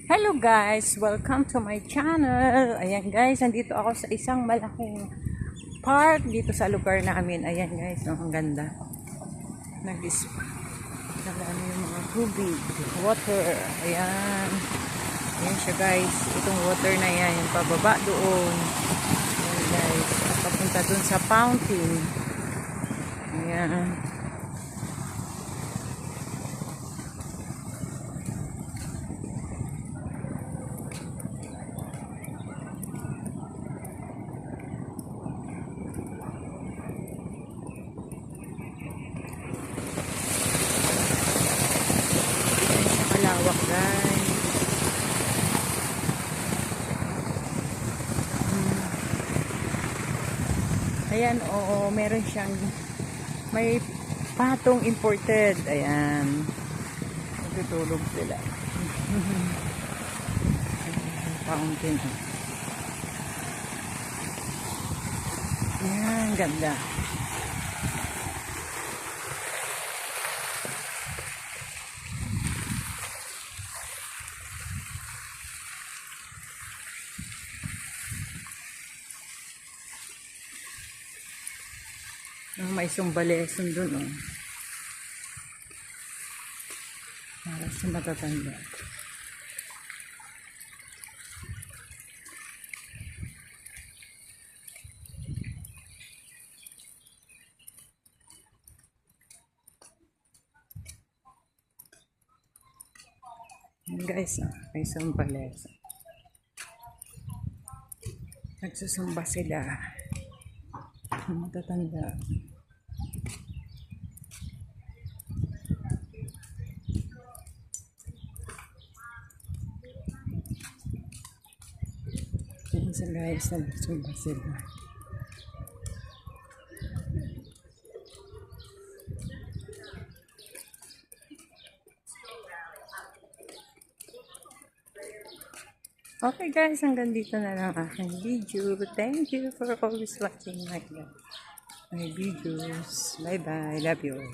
Hello guys! Welcome to my channel! Ayan guys, nandito ako sa isang malaking park dito sa lugar namin. Ayan guys, ang ganda. Nag-ano yung mga tubig, water. Ayan. Ayan siya guys. Itong water na yan, yung pababa doon. Ayan guys. At papunta doon sa fountain. Ayan. Malawak guys. Ayan, oo, meron siyang may patong imported. Ayan. Natutulog sila. Fountain. Ayan, ganda. May sumbaleson dun, oh. Para sa matatanda. Guys, oh, may sumbaleson. Nagsusumba sila. Matatanda. Yan sa guys, nagsumba sila. Okay guys, hanggang dito na lang aking video. Thank you for always watching my videos. Bye bye. Love you.